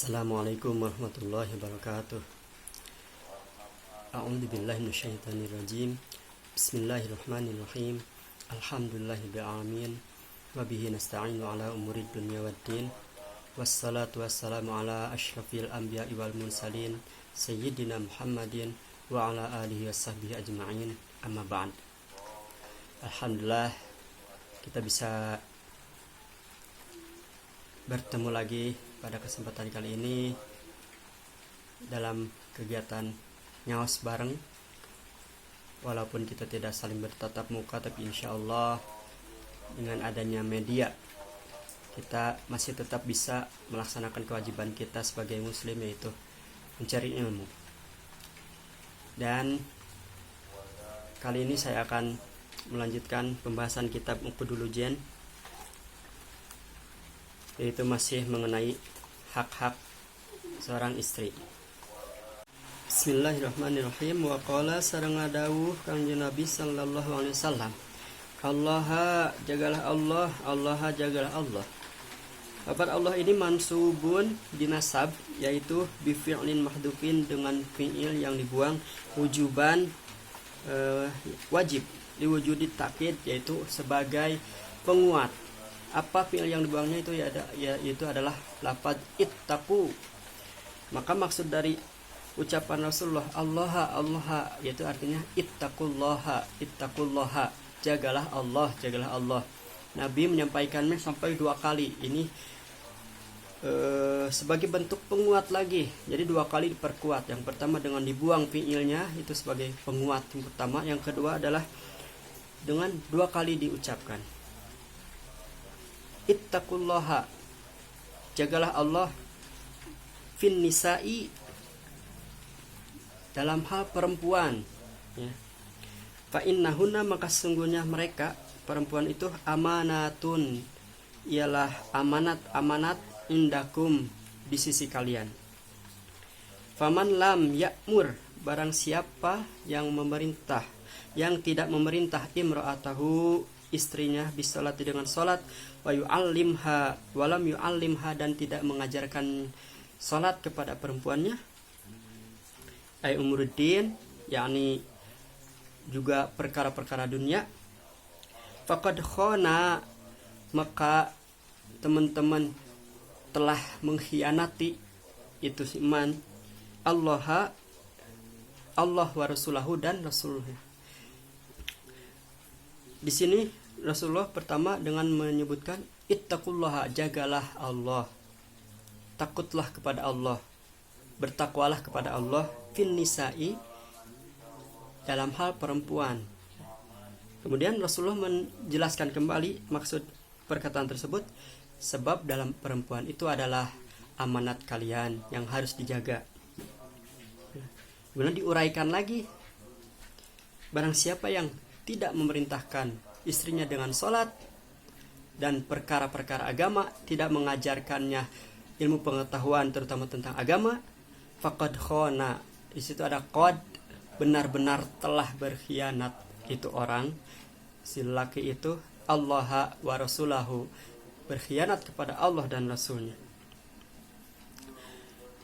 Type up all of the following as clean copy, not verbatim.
Assalamualaikum warahmatullahi wabarakatuh. A'udzu billahi minasyaitonir rajim. Bismillahirrahmanirrahim. Alhamdulillahirabbil alamin. Wa bihi nasta'inu ala umurid dunya waddin. Wassalatu wassalamu ala asyrafil anbiya'i wal mursalin sayyidina Muhammadin wa ala alihi washabbihi ajma'in. Amma ba'd. Alhamdulillah kita bisa bertemu lagi pada kesempatan kali ini dalam kegiatan nyaos bareng. Walaupun kita tidak saling bertatap muka, tapi insya Allah dengan adanya media kita masih tetap bisa melaksanakan kewajiban kita sebagai muslim, yaitu mencari ilmu. Dan kali ini saya akan melanjutkan pembahasan kitab Uqudul Jen, yaitu masih mengenai hak-hak seorang istri. Bismillahirrahmanirrahim. Wa qala sareng dawuh Kanjeng Nabi sallallahu alaihi wasallam, Allah jagalah Allah, Allah jagalah Allah. Lafaz Allah ini mansubun dinasab, yaitu bi fi'lin mahdhufin, dengan fi'il yang dibuang, wujuban wajib, diwujudi takkid, yaitu sebagai penguat. Apa fi'il yang dibuangnya itu yaitu adalah lafaz ittaqu. Maka maksud dari ucapan Rasulullah Allah Allah yaitu artinya ittaqullaha, ittaqullaha, jagalah Allah, jagalah Allah. Nabi menyampaikannya sampai 2 kali. Ini sebagai bentuk penguat lagi. Jadi 2 kali diperkuat. Yang pertama dengan dibuang fi'ilnya, itu sebagai penguat yang pertama. Yang kedua adalah dengan 2 kali diucapkan. Ittaqullaha, jagalah Allah, fin nisa'i, dalam hal perempuan, ya. Fa innahunna, maka sesungguhnya mereka perempuan itu amanatun, ialah amanat indakum, di sisi kalian. Faman lam ya'mur, barang siapa yang memerintah, yang tidak memerintah imra'atahu, istrinya, bisolati, dengan salat, wa yu'allimha walam yu'allimha, dan tidak mengajarkan salat kepada perempuannya, ay umuruddin, yakni juga perkara-perkara dunia, faqad khana, maka teman-teman telah mengkhianati itu iman Allah wa rasulahu, dan rasulnya. Di sini Rasulullah pertama dengan menyebutkan ittaqullaha, jagalah Allah, takutlah kepada Allah, bertakwalah kepada Allah, fin nisa'i, dalam hal perempuan. Kemudian Rasulullah menjelaskan kembali maksud perkataan tersebut, sebab dalam perempuan itu adalah amanat kalian yang harus dijaga. Kemudian diuraikan lagi, barang siapa yang tidak memerintahkan istrinya dengan sholat dan perkara-perkara agama, tidak mengajarkannya ilmu pengetahuan terutama tentang agama, faqad khana, di situ ada qad, benar-benar telah berkhianat itu orang, si laki itu, Allah wa rasulahu, berkhianat kepada Allah dan Rasulnya.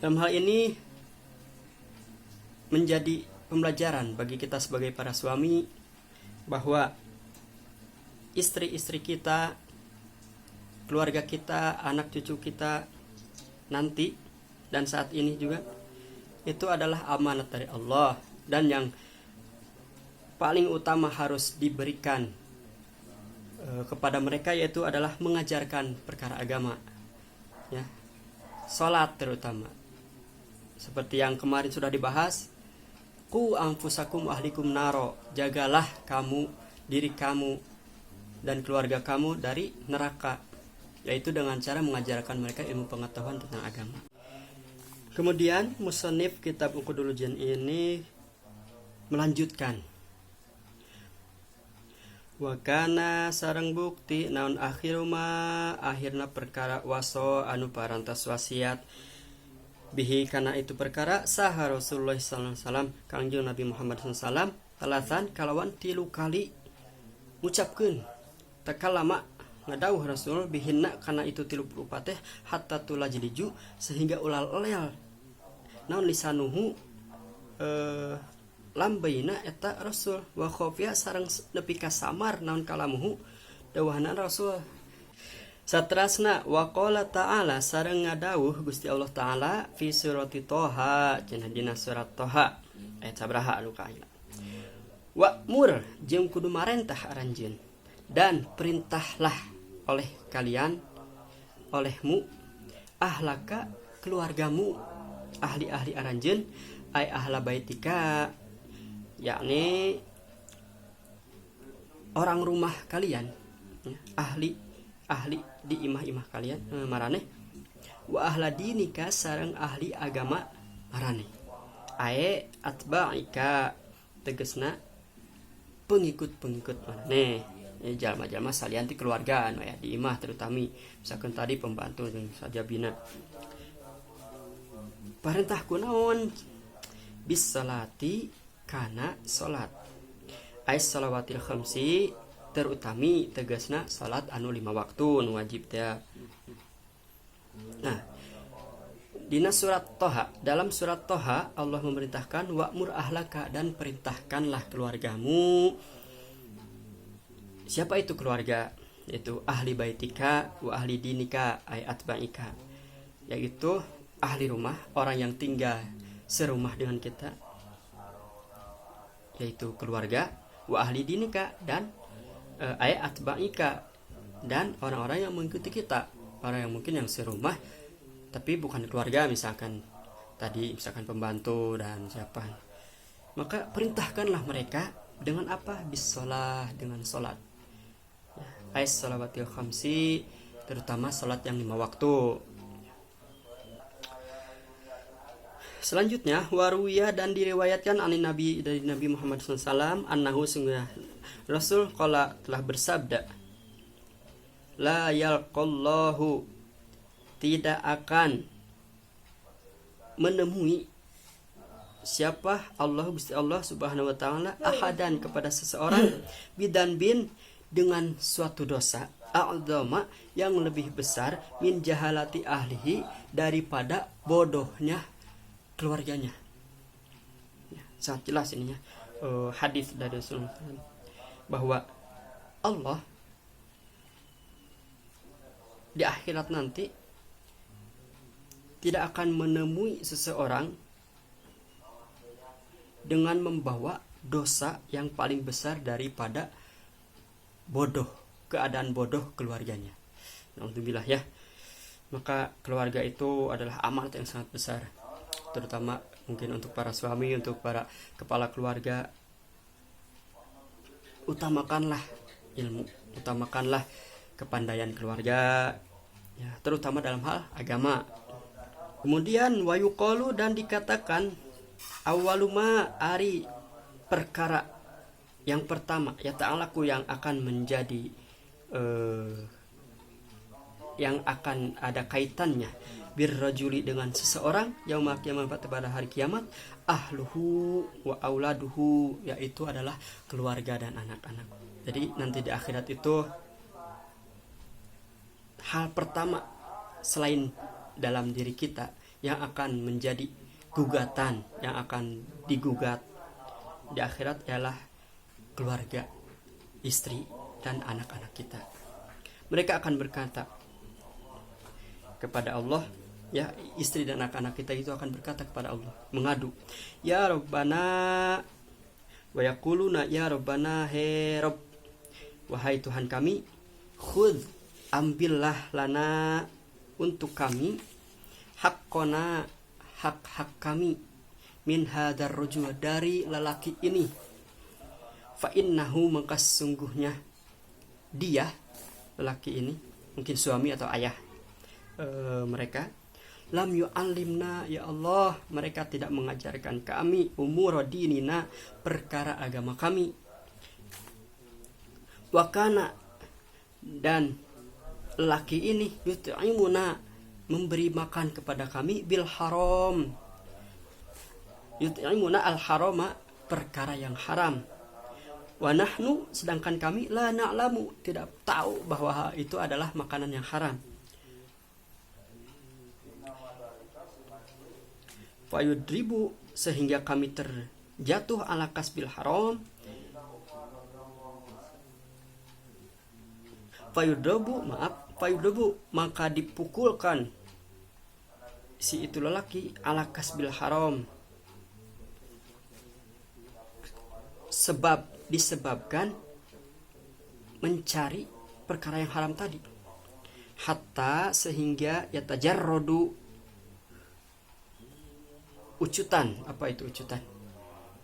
Dalam hal ini menjadi pembelajaran bagi kita sebagai para suami, bahwa istri-istri kita, keluarga kita, anak cucu kita nanti dan saat ini juga, itu adalah amanat dari Allah, dan yang paling utama harus diberikan kepada mereka, yaitu adalah mengajarkan perkara agama, ya, salat terutama, seperti yang kemarin sudah dibahas, ku anfusakum ahlikum naro, jagalah kamu, diri kamu dan keluarga kamu dari neraka, yaitu dengan cara mengajarkan mereka ilmu pengetahuan tentang agama. Kemudian musannif kitab Uqudul Jen ini melanjutkan, wa kana sareng bukti naon akhiruma, akhirna perkara waso anu parantos wasiat, bihi, kana itu perkara, saha Rasulullah sallallahu alaihi wasallam, Kangjeng Nabi Muhammad sallallahu alaihi wasallam, talasan kalawan 3 kali ngucapkeun, takal lama ngadauh Rasul bihinna kana itu 30 teh hatta tulajliju sehingga ulal elel naon lisanuhu lambaina eta Rasul wa khofia sareng nepi ka samar naon kalamuhu dawahna Rasul. Satrasna wa qala ta'ala sareng ngadawuh Gusti Allah taala fi surati Toha cenah dina surat Toha ayat sabraha anu kaila. Wa mur jeung kudu marentah aranjeun dan perintahlah oleh kalian olehmu ahlaka keluargamu ahli-ahli aranjeun ay ahla baitika yakni orang rumah kalian ya, ahli di imah-imah kalian maraneh wa ahla dinika sareng ahli agama maraneh ae atba'ika tegesna pengikut-pengikut maraneh jalma-jalma salian ti keluargaan ya di imah terutami misalkan tadi pembantu jeung sajabina perintah kunaon bis salati kana salat ai salawatil khamsi terutami tegasna salat anu 5 waktu nu wajib teh. Nah, dina surat Toha, dalam surat Toha Allah memerintahkan wa'mur ahlaka dan perintahkanlah keluargamu. Siapa itu keluarga? Yaitu ahli baitika wa ahli dinika ay atba'ika. Yaitu ahli rumah, orang yang tinggal serumah dengan kita. Yaitu keluarga wa ahli dinika dan ayat atba'ika dan orang-orang yang mengikuti kita, orang yang mungkin yang serumah tapi bukan keluarga, misalkan tadi misalkan pembantu dan siapa, maka perintahkanlah mereka dengan apa? Bisolah, dengan salat ya, ayat salawatil khamsi terutama salat yang 5 waktu. Selanjutnya waruya dan diriwayatkan dari Nabi Muhammad SAW annahu sungguh Rasul qala telah bersabda la yalqallahu tidak akan menemui siapa Gusti Allah Subhanahu wa taala ahadan kepada seseorang bidan bin dengan suatu dosa a'dzama yang lebih besar min jahalati ahlihi daripada bodohnya keluarganya. Ya, sangat jelas ininya hadis dari Rasulullah bahwa Allah di akhirat nanti tidak akan menemui seseorang dengan membawa dosa yang paling besar daripada keadaan bodoh keluarganya. Alhamdulillah ya. Maka keluarga itu adalah amanat yang sangat besar, terutama mungkin untuk para suami, untuk para kepala keluarga. Utamakanlah ilmu, utamakanlah kepandaian keluarga ya, terutama dalam hal agama. Kemudian wayuqalu dan dikatakan awaluma ari perkara yang pertama ya ta'alaku yang akan menjadi yang akan ada kaitannya birrajuli dengan seseorang yaumul qiyamah pada hari kiamat ahluhu wa auladuhu yaitu adalah keluarga dan anak-anak. Jadi nanti di akhirat itu hal pertama selain dalam diri kita yang akan menjadi gugatan, yang akan digugat di akhirat ialah keluarga, istri dan anak-anak kita. Mereka akan berkata kepada Allah ya, istri dan anak-anak kita itu akan berkata kepada Allah, mengadu, ya Rabbana wa yaquluna ya Rabbana he Rabb, wahai Tuhan kami, khudh ambillah lana untuk kami haqqona hak-hak kami min hadar rajul dari lelaki ini, fa innahu maka sungguhnya dia lelaki ini mungkin suami atau ayah mereka lam yu'allimna ya Allah, mereka tidak mengajarkan kami umur dinina perkara agama kami, wakana dan laki ini yut'imuna memberi makan kepada kami bil haram, yut'imuna al harama perkara yang haram, Wa nahnu, sedangkan kami la na'lamu, tidak tahu bahwa itu adalah makanan yang haram. Fayudribu, sehingga kami terjatuh ala kasbil haram. Fayudribu, maka dipukulkan si itu lelaki ala kasbil haram, disebabkan mencari perkara yang haram tadi. Hatta, sehingga yatajarrodu, ucutan. Apa itu ucutan?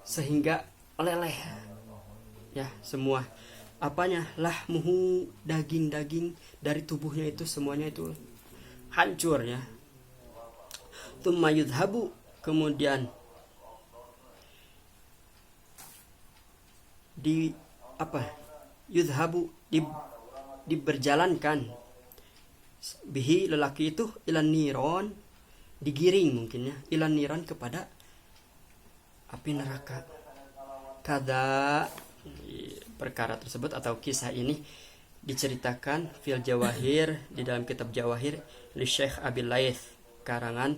Sehingga leleh ya semua apanya, lahmuhu, daging-daging dari tubuhnya itu semuanya itu hancur ya. Tsumma yudhabu, kemudian diberjalankan bihi, lelaki itu, ilan niron, digiring mungkin ya, ilan niron, kepada api neraka. Kada, perkara tersebut atau kisah ini diceritakan fil Jawahir, di dalam kitab Jawahir li Syekh Abil Laith, karangan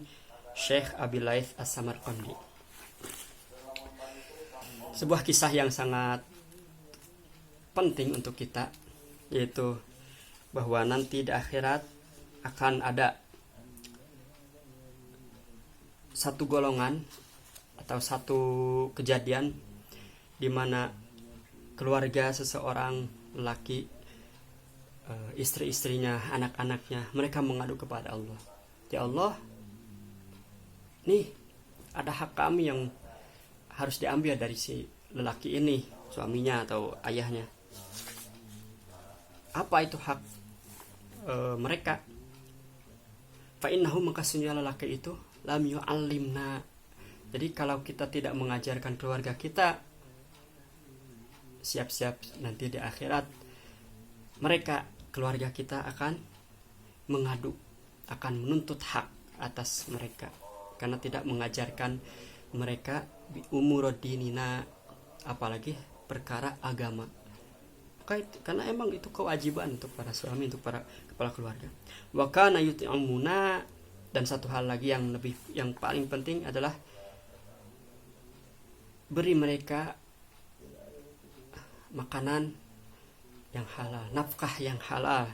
Syekh Abil Laith As-Samarqandi. Sebuah kisah yang sangat penting untuk kita, yaitu bahwa nanti di akhirat akan ada satu golongan atau satu kejadian di mana keluarga seseorang lelaki, istri-istrinya, anak-anaknya, mereka mengadu kepada Allah. Ya Allah, nih ada hak kami yang harus diambil dari si lelaki ini, suaminya atau ayahnya. Apa itu hak mereka? Fa innahu, maka sesungguhnya lelaki itu lam yu'allimna. Jadi kalau kita tidak mengajarkan keluarga kita, siap-siap nanti di akhirat mereka, keluarga kita, akan mengadu, akan menuntut hak atas mereka karena tidak mengajarkan mereka bi umurodinina, apalagi perkara agama. Karena emang itu kewajiban untuk para suami, untuk para kepala keluarga. Wa kana yut'imuna, dan satu hal lagi yang paling penting adalah beri mereka makanan yang halal, nafkah yang halal,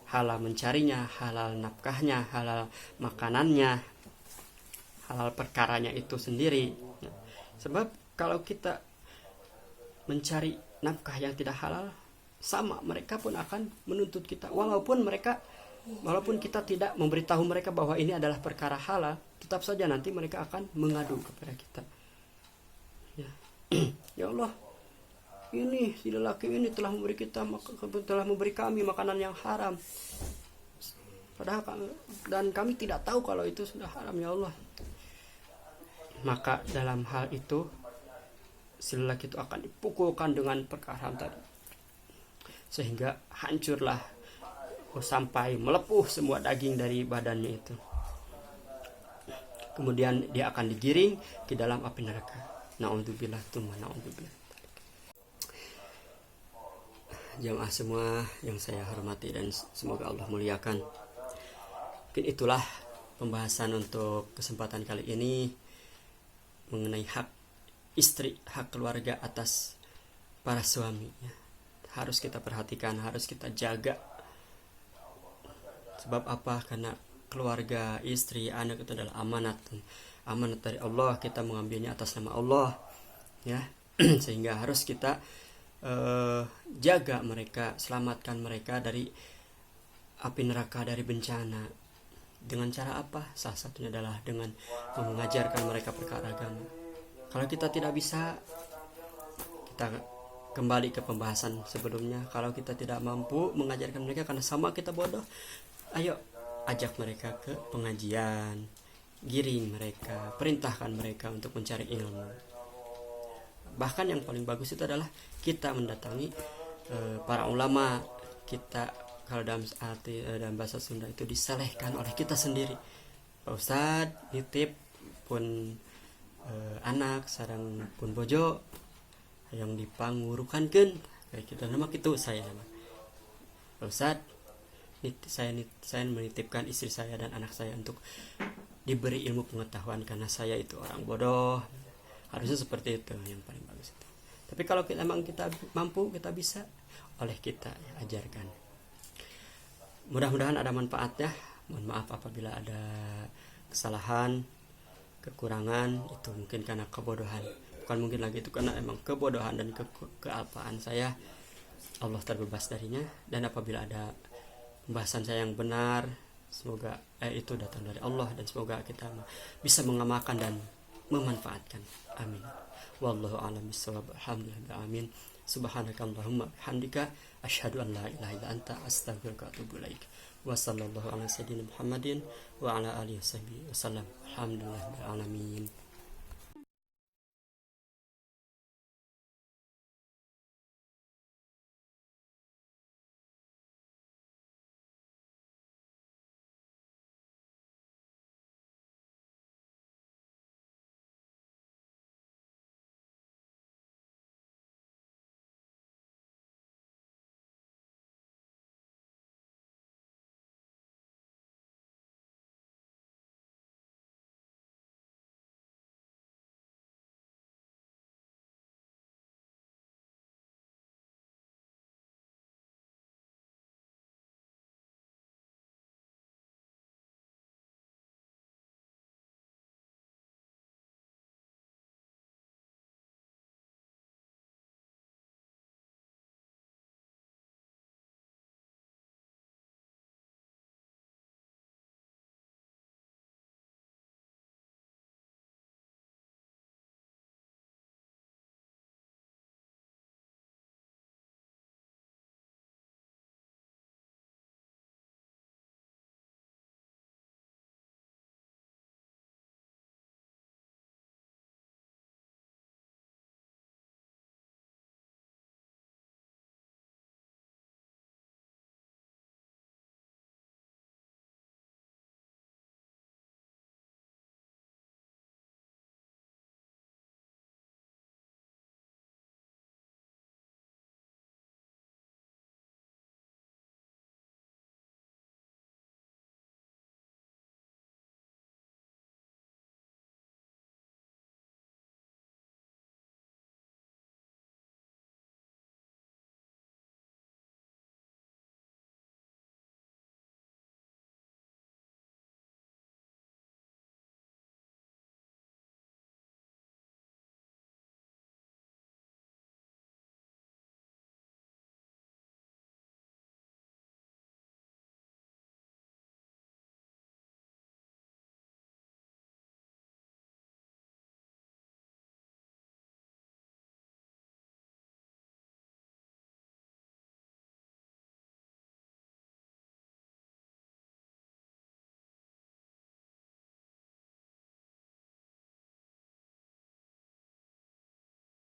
halal mencarinya, halal nafkahnya, halal makanannya, halal perkaranya itu sendiri. Sebab kalau kita mencari nafkah yang tidak halal, sama mereka pun akan menuntut kita, walaupun kita tidak memberitahu mereka bahwa ini adalah perkara halal, tetap saja nanti mereka akan mengadu kepada kita. Ya, ya Allah, ini si lelaki ini telah memberi kami makanan yang haram, padahal dan kami tidak tahu kalau itu sudah haram, ya Allah. Maka dalam hal itu si lelaki itu akan dipukulkan dengan perkara haram tadi, sehingga hancurlah sampai melepuh semua daging dari badannya itu. Kemudian dia akan digiring ke dalam api neraka. Na'udzubillah, tsumma na'udzubillah. Jamaah semua yang saya hormati dan semoga Allah muliakan, mungkin itulah pembahasan untuk kesempatan kali ini mengenai hak istri, hak keluarga atas para suami. Harus kita perhatikan, harus kita jaga. Sebab apa? Karena keluarga, istri, anak itu adalah amanat dari Allah. Kita mengambilnya atas nama Allah, ya. Sehingga harus kita jaga mereka, selamatkan mereka dari api neraka, dari bencana. Dengan cara apa? Salah satunya adalah dengan mengajarkan mereka perkara agama. Kalau kita tidak bisa, kita kembali ke pembahasan sebelumnya. Kalau kita tidak mampu mengajarkan mereka karena sama kita bodoh, ayo ajak mereka ke pengajian, giring mereka, perintahkan mereka untuk mencari ilmu. Bahkan yang paling bagus itu adalah kita mendatangi para ulama. Kita kalau dalam bahasa Sunda itu diselehkan oleh kita sendiri. Pak Ustadz nitip pun anak sareng pun bojo yang dipangurukankeun kayak gitu nama gitu saya Pak Ustad. Saya menitipkan istri saya dan anak saya untuk diberi ilmu pengetahuan karena saya itu orang bodoh. Harusnya seperti itu yang paling bagus itu. Tapi kalau emang kita mampu, kita bisa, oleh kita ajarkan. Mudah-mudahan ada manfaatnya. Mohon maaf apabila ada kesalahan, kekurangan, itu mungkin karena kebodohan. Bukan mungkin lagi, itu karena emang kebodohan dan kealpaan saya. Allah terbebas darinya. Dan apabila ada pembahasan saya yang benar, semoga itu datang dari Allah, dan semoga kita bisa mengamalkan dan memanfaatkan. Amin. Wallahu a'lam bishawab. Alhamdulillah. Amin. Subhanakallahumma bihamdika asyhadu an la ilaha illa anta astaghfiruka wa atubu ilaik. Wa sallallahu ala sayyidina Muhammadin wa ala alihi wasallam. Alhamdulillah alamin.